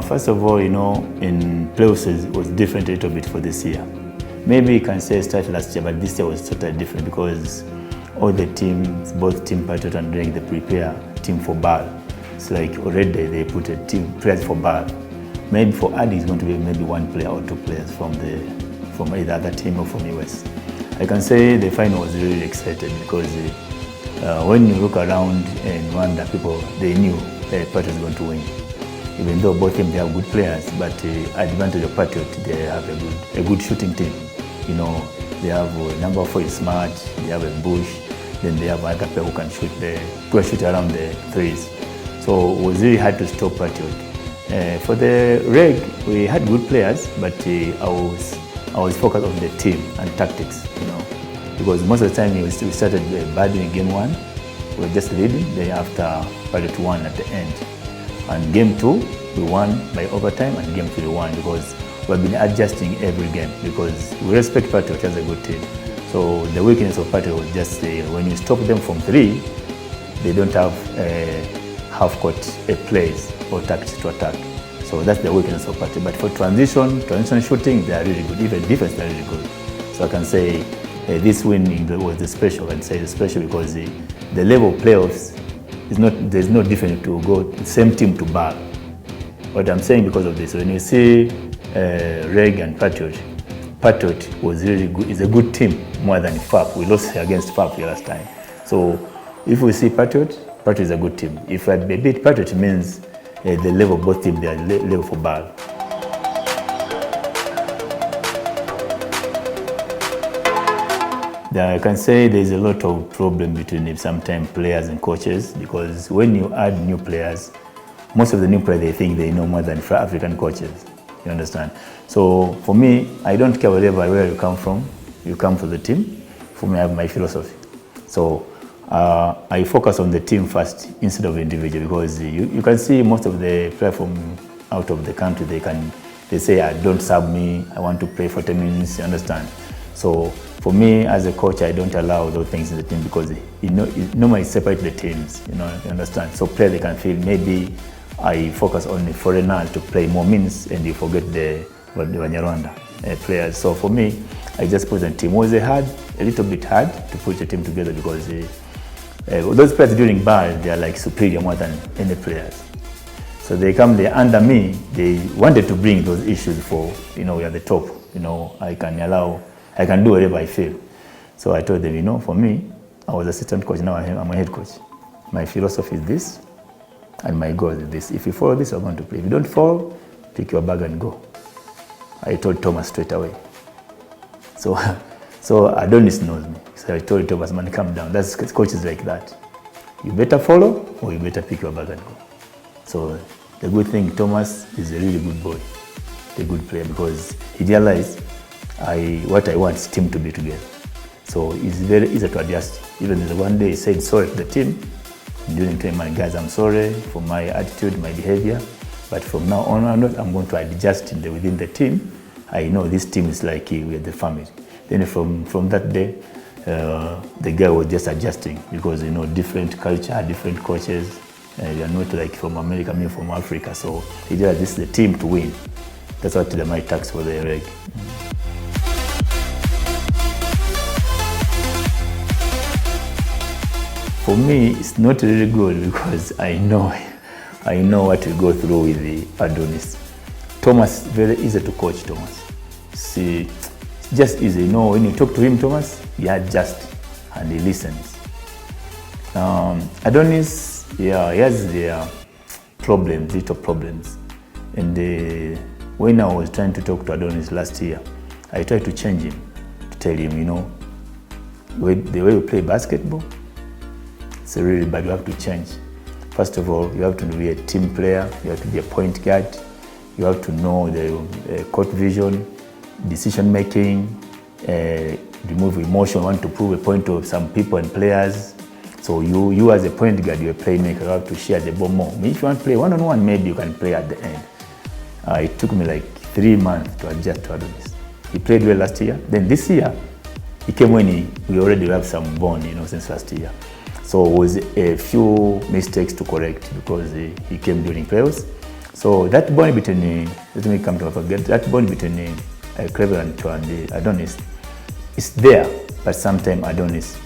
First of all, in playoffs it was different a little bit for this year. Maybe you can say it started last year, but this year was totally different because all the teams, both Team Patriot and REG, they prepare team for BAL. It's like already they put a team players for BAL. Maybe for AD it's going to be maybe one player or two players from either other team or from US. I can say the final was really excited because when you look around and wonder, people, they knew Patriot was going to win. Even though both teams they have good players, but advantage of Patriot, they have a good shooting team. They have number 4 is smart, they have a Bush, then they have another player who can shoot around the threes. So it was really hard to stop Patriot. For the REG, we had good players, but I was focused on the team and tactics, because most of the time we started bad in game 1, we were just leading, then after Patriot won at the end. And game 2, we won by overtime, and game 3 we won because we've been adjusting every game because we respect Patriot as a good team. So the weakness of Patriot was just when you stop them from 3, they don't have half-court plays or tactics to attack. So that's the weakness of Patriot. But for transition shooting, they are really good. Even defense, they are really good. So I can say this win was the special. I'd say the special because the level of playoffs is not. There's no difference to go the same team to BAL. What I'm saying because of this, when you see REG and Patriot was really good. It's a good team more than FAP. We lost against FAP last time. So if we see Patriot is a good team. If I beat Patriot, it means the level of both teams, they are level for BAL. I can say there's a lot of problem between sometimes players and coaches because when you add new players, most of the new players, they think they know more than African coaches. You understand? So for me, I don't care where you come from. You come for the team. For me, I have my philosophy. So I focus on the team first instead of individual because you can see most of the players from out of the country, they say, don't sub me, I want to play 40 minutes, you understand? So for me as a coach, I don't allow those things in the team because normally separate the teams, you understand? So players, they can feel maybe I focus on the foreigners to play more minutes and you forget the Banyarwanda players. So for me, I just put the team. Was it hard? A little bit hard to put the team together because those players during BAL, they are like superior more than any players. So they come there under me, they wanted to bring those issues for, we are the top, I can do whatever I feel. So I told them, for me, I was assistant coach, now I'm a head coach. My philosophy is this, and my goal is this. If you follow this, I'm going to play. If you don't follow, pick your bag and go. I told Thomas straight away. So Adonis knows me. So I told Thomas, man, calm down. That's coaches like that. You better follow or you better pick your bag and go. So the good thing, Thomas is a really good boy, a good player because he realized what I want is team to be together. So it's very easy to adjust. Even one day he said sorry to the team. During training, guys, I'm sorry for my attitude, my behavior, but from now on, I'm going to adjust within the team. I know this team is like we're the family. Then from that day, the guy was just adjusting because different culture, different coaches. They are not like from America, I mean from Africa. So he realized this is the team to win. That's what my tax for the REG. For me, it's not really good because I know what we go through with the Adonis. Thomas, very easy to coach Thomas. See, it's just easy. When you talk to him, Thomas, he adjusts and he listens. Adonis, yeah, he has their problems, little problems. And when I was trying to talk to Adonis last year, I tried to change him, to tell him, the way you play basketball, it's really bad. You have to change. First of all, you have to be a team player. You have to be a point guard. You have to know the court vision, decision making, remove emotion. You want to prove a point to some people and players. So you as a point guard, you're a playmaker. You have to share the ball more. If you want to play one-on-one, maybe you can play at the end. It took me like 3 months to adjust to Adonis. He played well last year. Then this year, he came when we already have some bond, since last year. So it was a few mistakes to correct because he came during playoffs. So that bond between, let me come to forget, that bond between Cleveland and Adonis is there, but sometimes Adonis,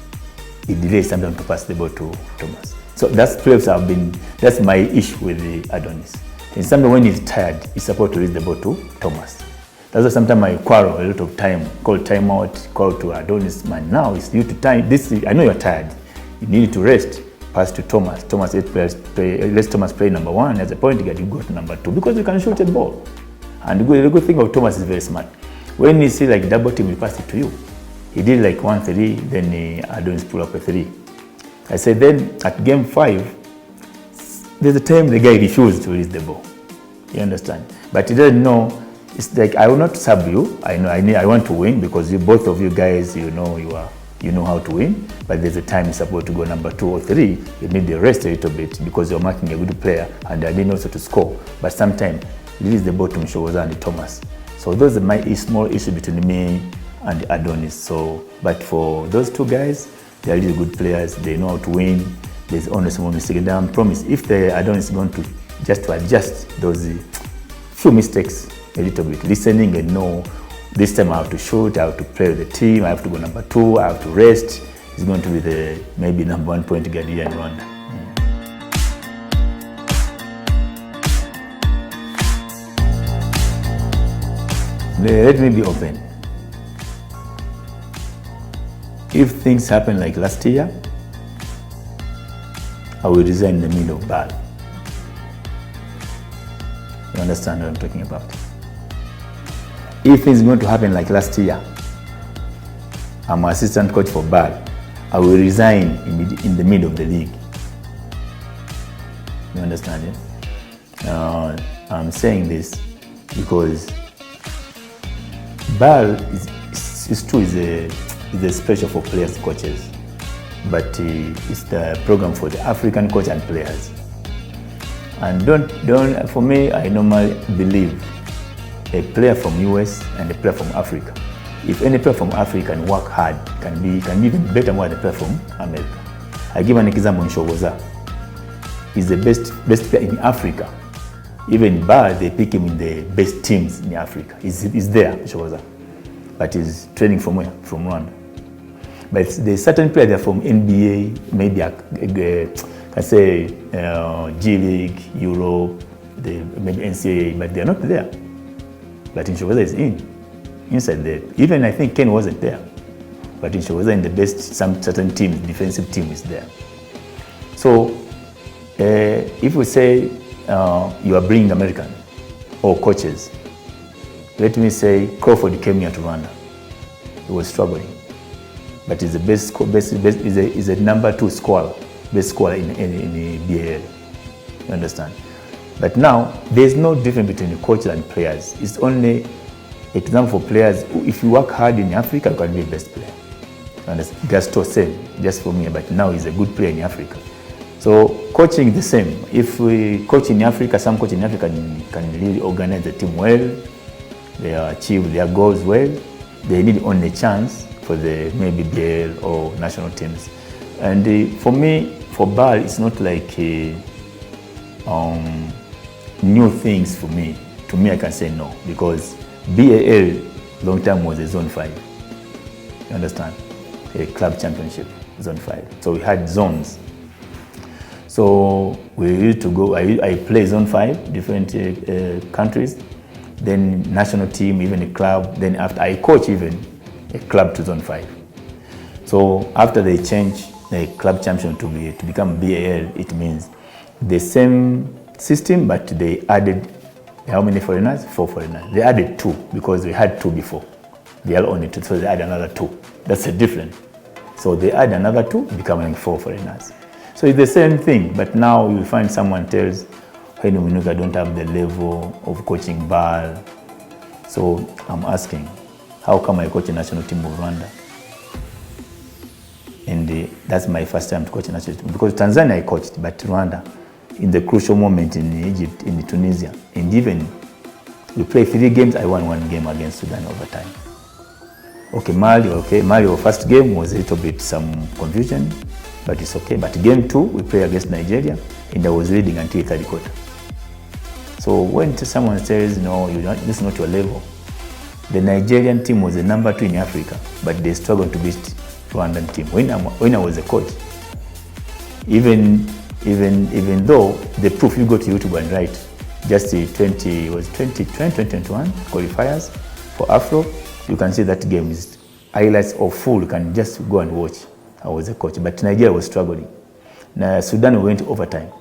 he delays sometimes to pass the ball to Thomas. So that's my issue with the Adonis. And sometimes when he's tired, he's supposed to release the ball to Thomas. That's why sometimes I quarrel a lot of time, call timeout, call to Adonis, man, now it's due to time. I know you're tired. You need to rest. Pass to Thomas. Thomas, let Thomas play number one. As a point guard, you go to number two because you can shoot a ball. And the good thing of Thomas is very smart. When he sees like double team, he pass it to you. He did like 1-3, then Adonis pull up a 3. I said then at game 5, there's a time the guy refused to release the ball. You understand? But he doesn't know. It's like I will not sub you. I want to win because both of you guys, you know how to win. But there's a time you're supposed to go number 2 or 3. You need to rest a little bit because you're marking a good player and I need also to score. But sometimes release the ball to Mshogoza and Thomas. So those are my small issue between me and Adonis. So, but for those two guys, they are really good players. They know how to win. There's only small mistake. And I promise, if the Adonis is going to adjust those few mistakes a little bit, listening and know this time I have to shoot, I have to play with the team, I have to go number 2, I have to rest. He's going to be the maybe number 1 point guard here in Rwanda. Let me be open. If things happen like last year, I will resign in the middle of BAL. You understand what I'm talking about? If things are going to happen like last year, I'm an assistant coach for BAL, I will resign in the middle of the league. You understand it? I'm saying this because BAL is true, is a special for players and coaches, but it's the program for the African coach and players. And for me, I normally believe a player from US and a player from Africa. If any player from Africa can work hard, can be even better more than a player from America. I give an example in Mshogoza. He's the best player in Africa. Even BAL, they pick him in the best teams in Africa. He's there, Mshogoza. But he's training from where? From Rwanda. But there's certain players that are from NBA, maybe I say G League, Europe, maybe NCAA, but they're not there. But Mshogoza is inside there. Even I think Ken wasn't there. But Mshogoza in the best, some certain teams, defensive team is there. So if we say you are bringing American or coaches, let me say Crawford came here to Rwanda. He was struggling. But he's the is a number 2 scorer, best scorer in the BAL. You understand? But now, there's no difference between the coaches and players. It's only an example for players. If you work hard in Africa, you can be the best player. You understand? Gasto same, just for me, but now he's a good player in Africa. So coaching is the same. If we coach in Africa, some coach in Africa can really organize the team well. They achieve their goals well. They need only a chance for the maybe BAL or national teams. And for me, for BAL, it's not like new things for me. To me, I can say no, because BAL long time was a zone 5. You understand? A club championship, zone 5. So we had zones. So we used to go, I play zone 5, different countries, then national team, even a club, then after I coach even a club to zone 5. So after they change the club champion to become BAL, it means the same system, but they added how many foreigners? 4 foreigners. They added 2 because we had 2 before. They are only 2, so they add another 2. That's a difference. So they add another 2, becoming 4 foreigners. So it's the same thing, but now you find someone tells, hey, Mwinuka don't have the level of coaching BAL. So I'm asking, how come I coach a national team of Rwanda? And that's my first time to coach a national team. Because Tanzania I coached, but Rwanda, in the crucial moment in Egypt, in Tunisia, and even we played 3 games, I won 1 game against Sudan overtime. Okay, Mali, our first game was a little bit some confusion, but it's okay. But game 2, we played against Nigeria, and I was leading until 3rd quarter. So when someone says, no, this is not your level, the Nigerian team was the number 2 in Africa, but they struggled to beat Rwandan team. When I was a coach, even though the proof, you go to YouTube and write, just the 2021 qualifiers for Afro, you can see that game is highlights of full. You can just go and watch. I was a coach, but Nigeria was struggling. Now Sudan went overtime.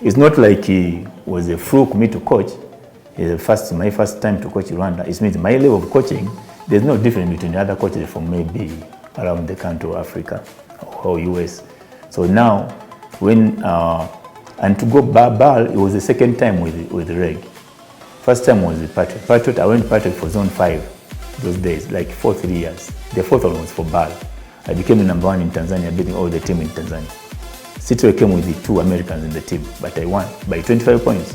It's not like it was a fluke me to coach. It's my first time to coach Rwanda. It means my level of coaching, there's no difference between the other coaches from maybe around the country of Africa or US. So now, when and to go BAL, it was the second time with REG. First time was with Patriot. I went Patriot for Zone 5 those days, like for 3 years. The fourth one was for BAL. I became the number 1 in Tanzania, beating all the team in Tanzania. Citro came with the 2 Americans in the team, but I won by 25 points.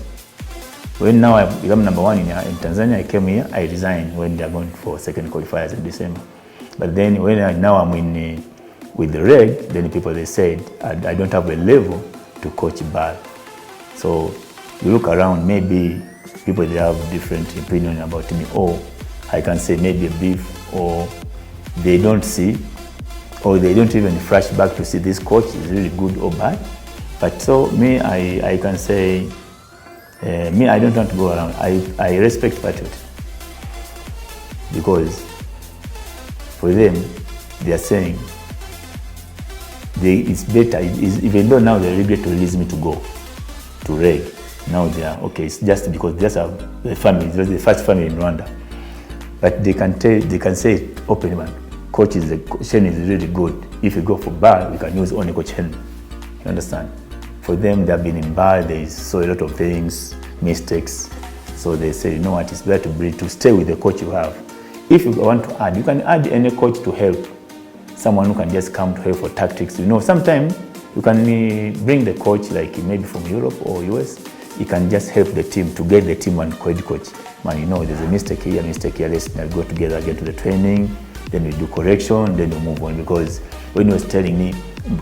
When now I become number 1 in Tanzania, I came here, I resigned when they are going for second qualifiers in December. But then when I'm in with the REG, then people, they said, I don't have a level to coach BAL. So you look around, maybe people, they have different opinion about me, or I can say maybe a beef, or they don't see, or they don't even flash back to see this coach is really good or bad. But so me, I can say, me, I don't want to go around. I respect Patriot, because for them, they are saying it's better, even though now they regret to release me to go to REG. Now they are, okay, it's just because they just have the family, it's the first family in Rwanda. But they can say openly, man, coach is really good. If you go for BAL, we can use only Coach Henry. You understand? For them, they have been in BAL, they saw a lot of things, mistakes. So they say, you know what, it's better to stay with the coach you have. If you want to add, you can add any coach to help. Someone who can just come to help for tactics. You know, sometimes you can bring the coach, like maybe from Europe or US. He can just help the team to get the team and coach. Man, you know, there's a mistake here, let's go together, get to the training, then we do correction, then we move on. Because when he was telling me,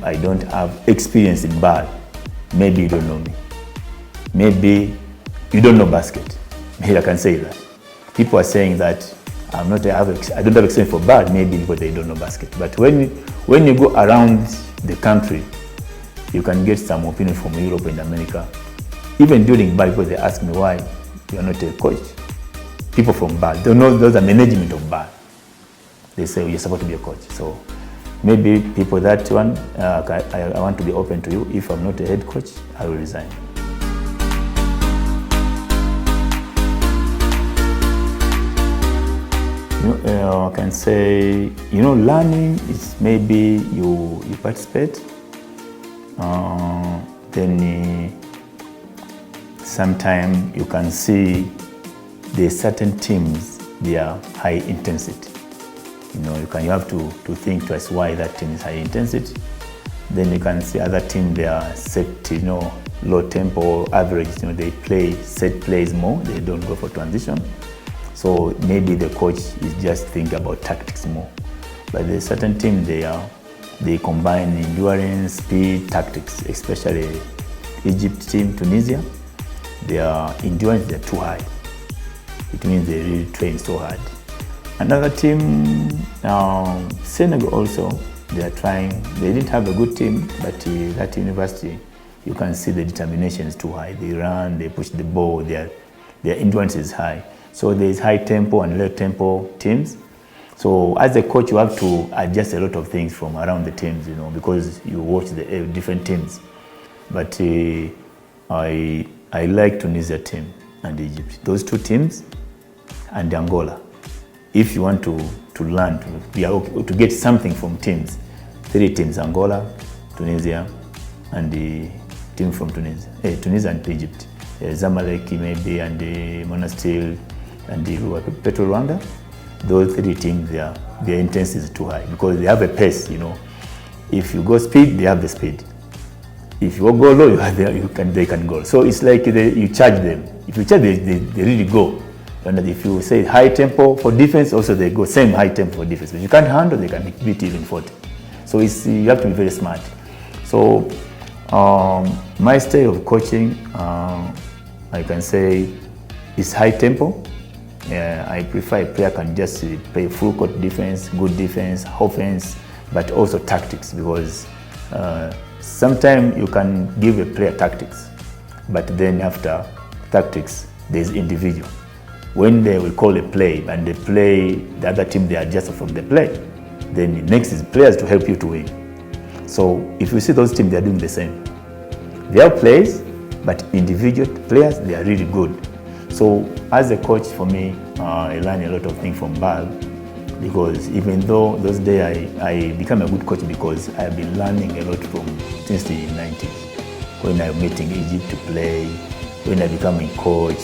I don't have experience in BAL, maybe you don't know me. Maybe you don't know basket. Maybe I can say that. People are saying that I don't have experience for BAL, maybe because they don't know basket. But when you go around the country, you can get some opinion from Europe and America. Even during BAL, because they ask me why you are not a coach. People from BAL, they know those are management of BAL. They say, you're supposed to be a coach. So maybe people, that one, I want to be open to you. If I'm not a head coach, I will resign. I can say, learning is maybe you participate, then sometimes you can see the certain teams, they are high intensity. You have to think twice why that team is high intensity. Then you can see other teams, they are set, low tempo, average. They play set plays more. They don't go for transition. So maybe the coach is just thinking about tactics more. But there's certain teams, they combine endurance, speed, tactics. Especially Egypt team, Tunisia, their endurance, they're too high. It means they really train so hard. Another team, Senegal also, they are trying. They didn't have a good team, but that university, you can see the determination is too high. They run, they push the ball, their endurance is high. So there is high tempo and low tempo teams. So as a coach, you have to adjust a lot of things from around the teams, because you watch the different teams. But I like Tunisia team and Egypt. Those two teams and Angola. If you want to learn, to get something from teams, 3 teams, Angola, Tunisia, and the team from Tunisia, Tunisia and Egypt. Zamalek maybe, and Monastir, and Petro Rwanda. Those 3 teams, their intensity is too high because they have a pace, If you go speed, they have the speed. If you go low, they can go. So it's like you charge them. If you charge them, they really go. And if you say high tempo for defense, also they go same high tempo for defense. But you can't handle, they can beat even 40. So you have to be very smart. So my style of coaching, I I can say it's high tempo. I prefer a player can just play full court defense, good defense, offense, but also tactics, because sometimes you can give a player tactics, but then after tactics, there's individual. When they will call a play and they play, the other team, they adjust from the play, then the next is players to help you to win. So if you see those teams, they are doing the same. They have plays, but individual players, they are really good. So as a coach, for me, I learned a lot of things from BAL, because even though those days I became a good coach because I have been learning a lot from since the 90s. When I went in Egypt to play, when I became a coach,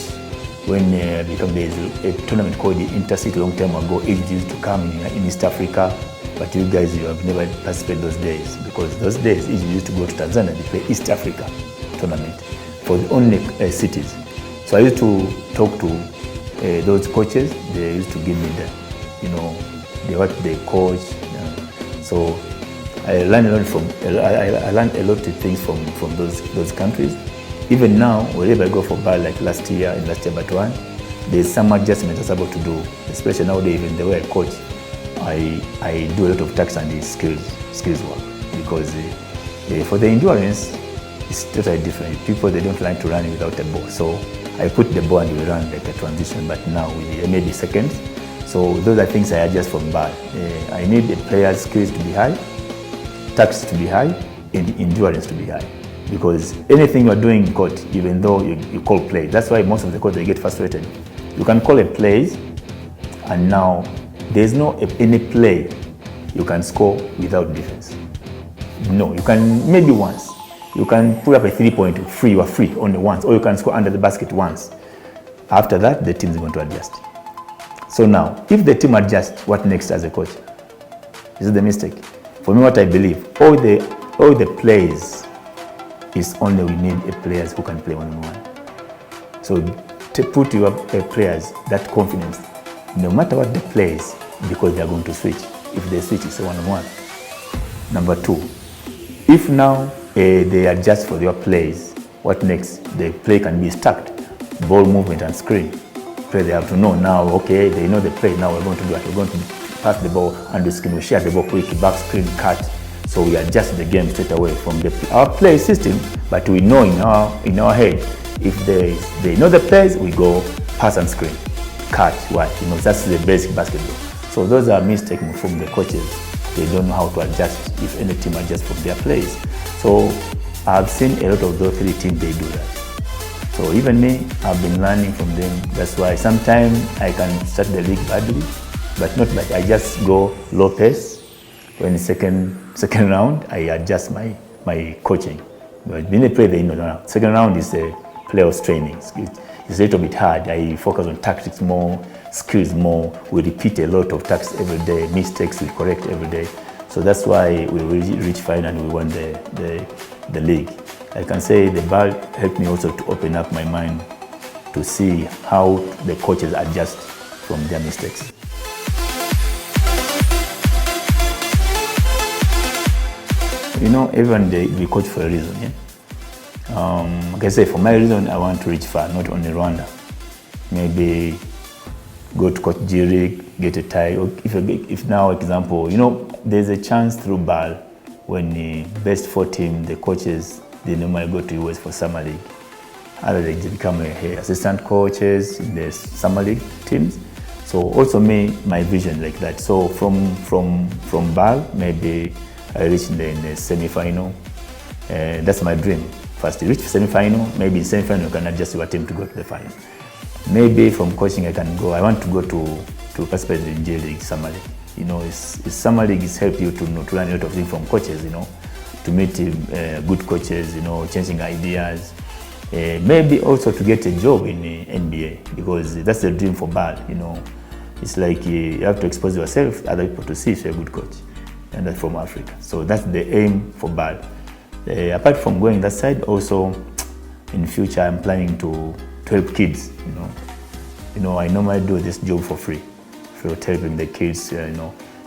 when there's a tournament called the Intercity long time ago, Egypt used to come in East Africa, but you guys, you have never participated those days, because those days Egypt used to go to Tanzania to play East Africa tournament for the only cities. So I used to talk to those coaches. They used to give me what they coach. So I learned a lot I learned a lot of things from those countries. Even now, wherever I go for BAL, like last year but one, there's some adjustments I was able to do. Especially nowadays, even the way I coach, I do a lot of tactics and skills work, because for the endurance, it's totally different. People, they don't like to run without a ball. So I put the ball and we run like a transition, but now with maybe seconds. So those are things I adjust from BAL. I need the player's skills to be high, tactics to be high, and endurance to be high. Because anything you're doing in court, even though you call play, that's why most of the courts, they get frustrated. You can call a play, and now there's no any play you can score without defense. No, you can maybe once. You can put up a 3-point free, you are free only once, or you can score under the basket once. After that, the team is going to adjust. So now, if the team adjusts, what next as a coach? This is the mistake. For me, what I believe, all the plays is only we need a players who can play one-on-one. So to put your players that confidence, no matter what the plays, because they are going to switch. If they switch, it's a one-on-one. Number two, if now they adjust for their plays, what next? The play can be stacked, ball movement and screen. Play, they have to know now, okay, they know the play, now we're going to do it. We're going to pass the ball and the screen, we share the ball quick, back screen, cut. So we adjust the game straight away from our play system, but we know in our head, if they know the plays, we go pass and screen, cut, what, that's the basic basketball. So those are mistakes from the coaches. They don't know how to adjust if any team adjusts from their plays. So I've seen a lot of those three teams, they do that. So even me, I've been learning from them. That's why sometimes I can start the league badly, but not bad. I just go low pace. When the second round, I adjust my coaching. But when they play, they know now. Second round is a playoffs training. It's a little bit hard. I focus on tactics more, skills more. We repeat a lot of tactics every day. Mistakes we correct every day. So that's why we reach final and we won the league. I can say the BAL helped me also to open up my mind to see how the coaches adjust from their mistakes. Everyone we coach for a reason. Yeah? Like I say, for my reason, I want to reach far, not only Rwanda. Maybe go to coach G-League, get a tie. Or if now, example, there's a chance through BAL when the best 4 team, the coaches, they normally go to US for summer league. Other they become assistant coaches in the summer league teams. So also my vision like that. So from BAL, maybe I reach in the semi-final. That's my dream. First, reach semi-final. Maybe in semi-final, you can adjust your team to go to the final. Maybe from coaching, I want to go to participate in J-League, Summer League. Summer League is help you to learn a lot of things from coaches, to meet good coaches, changing ideas. Maybe also to get a job in the NBA, because that's the dream for BAL, It's like you have to expose yourself, other people to see if you're a good coach. And that's from Africa. So that's the aim for BAL. Apart from going that side, also in future I'm planning to help kids. I normally do this job for free, helping the kids.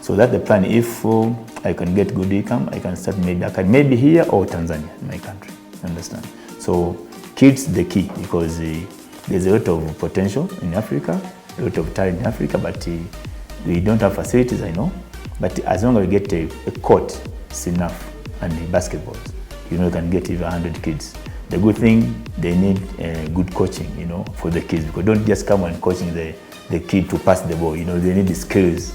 So that's the plan. If I can get good income, I can start maybe here or Tanzania, my country. Understand? So kids the key, because there's a lot of potential in Africa, a lot of talent in Africa, but we don't have facilities, I know. But as long as we get a court, it's enough, and the basketballs, you know, you can get even 100 kids. The good thing, they need good coaching, you know, for the kids, because don't just come and coaching the kid to pass the ball, you know, they need the skills,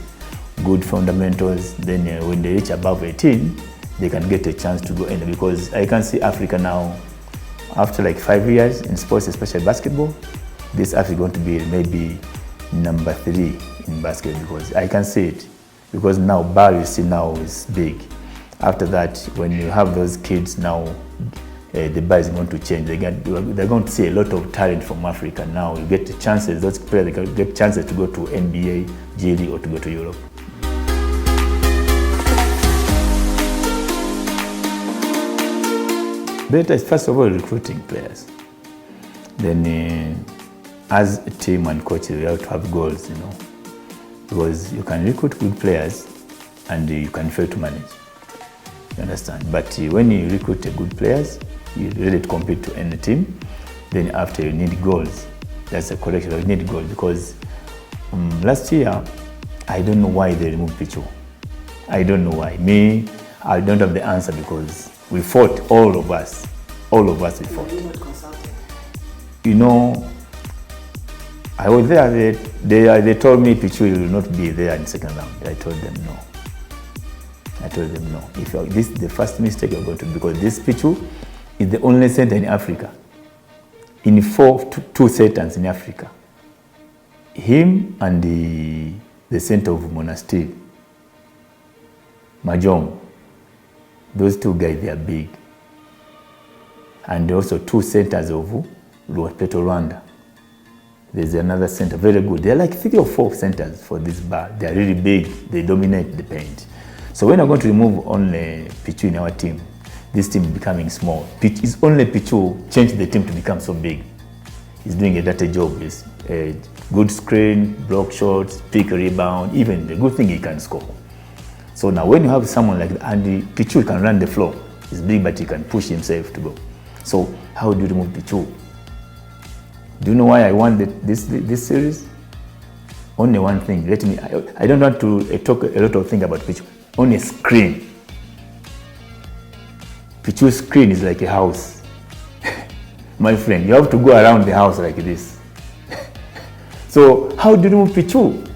good fundamentals. Then when they reach above 18, they can get a chance to go in, because I can see Africa now, after like 5 years in sports, especially basketball, this Africa is going to be maybe number 3 in basketball, because I can see it, because now BAL, you see, now is big. After that, when you have those kids now, the BAL is going to change. They're going to see a lot of talent from Africa now. You get the chances, those players get chances to go to NBA, G League, or to go to Europe. Better is, first of all, recruiting players. Then as a team and coaches, we have to have goals, you know, because you can recruit good players and you can fail to manage. You understand? But when you recruit good players, you're ready to compete to any team. Then after, you need goals. That's a correction. You need goals, because last year, I don't know why they removed Pichu. I don't know why. Me, I don't have the answer, because we fought, all of us we fought. You know, I was there, they told me Pichu will not be there in the second round. I told them no. If this is the first mistake you're going to do, because this Pichu is the only center in Africa. In two centers in Africa. Him and the center of Monastir, Mahjong, those two guys, they are big. And also 2 centers of Petro Rwanda. There's another center, very good. They're like 3 or 4 centers for this BAL. They're really big, they dominate the paint. So when I'm going to remove only Pichu in our team, this team is becoming small. It's only Pichu changed the team to become so big. He's doing a dirty job. He's a good screen, block shots, pick, rebound, even the good thing he can score. So now when you have someone like that, and Pichu can run the floor, he's big, but he can push himself to go. So how do you remove Pichu? Do you know why I won this series? Only one thing. I don't want to talk a lot of things about Pichu. Only a screen. Pichu's screen is like a house. My friend, you have to go around the house like this. So how do you remove Pichu?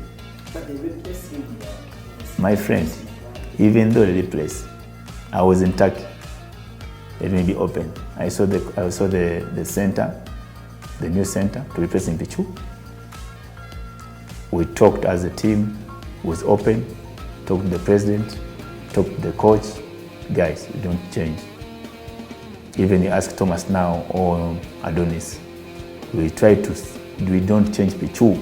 But they replaced him. My friend, even though they replaced, I was in Turkey. Let me be open. I saw the center, the new center to replace Pichu. We talked as a team, was open, talked to the president, talked to the coach. Guys, we don't change. Even you ask Thomas now or Adonis, we don't change Pichu.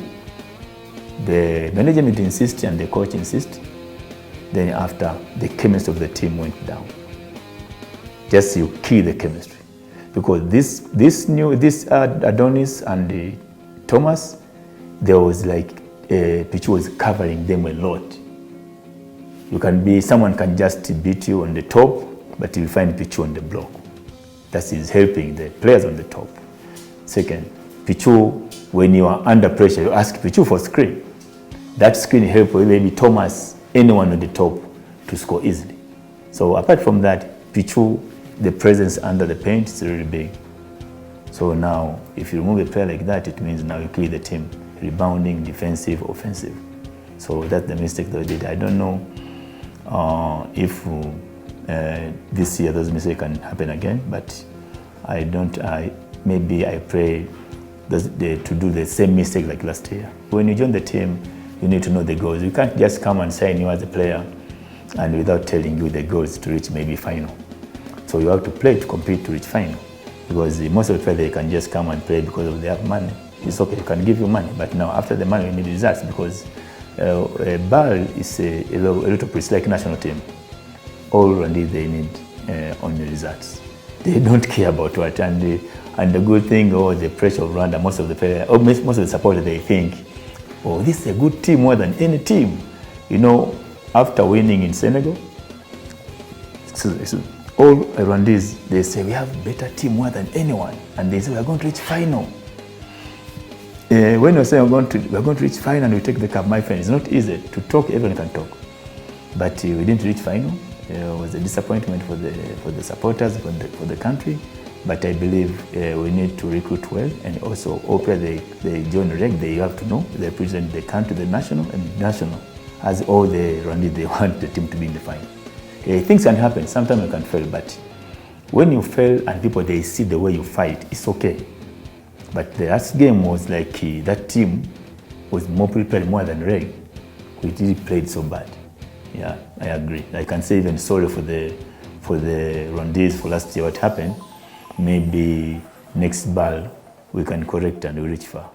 The management insists and the coach insists. Then after, the chemistry of the team went down. Just you kill the chemistry, because this Adonis and Thomas, there was like Pichu was covering them a lot. Someone can just beat you on the top, but you find Pichu on the block. That is helping the players on the top. Second, Pichu, when you are under pressure, you ask Pichu for screen. That screen helps maybe Thomas, anyone on the top, to score easily. So apart from that, Pichu, the presence under the paint is really big. So now, if you remove a player like that, it means now you kill the team. Rebounding, defensive, offensive. So that's the mistake they did. I don't know if this year those mistakes can happen again, but maybe I pray to do the same mistake like last year. When you join the team, you need to know the goals. You can't just come and sign you as a player and without telling you the goals to reach maybe final. So you have to play to compete to reach final, because most of the players, they can just come and play because they have money. It's okay, you can give you money, but now after the money, you need results, because BAL is a little place like national team. All and they need only results. They don't care about what, and the good thing, the pressure of Rwanda, most of the players, most of the supporters, they think, this is a good team more than any team. You know, after winning in Senegal, all Rwandese, they say we have better team more than anyone, and they say we are going to reach final. When you say we are going to reach final and we take the cup, my friend, it's not easy to talk. Everyone can talk, but we didn't reach final. It was a disappointment for the supporters, for the country. But I believe we need to recruit well, and also all players they join REG, they have to know they represent the country, the national, and national. As all the Rwandese, they want the team to be in the final. Things can happen. Sometimes you can fail, but when you fail and people they see the way you fight, it's okay. But the last game was like that team was more prepared more than REG. We really played so bad. Yeah, I agree. I can say even sorry for the Rwandese for last year what happened. Maybe next BAL we can correct and we reach far.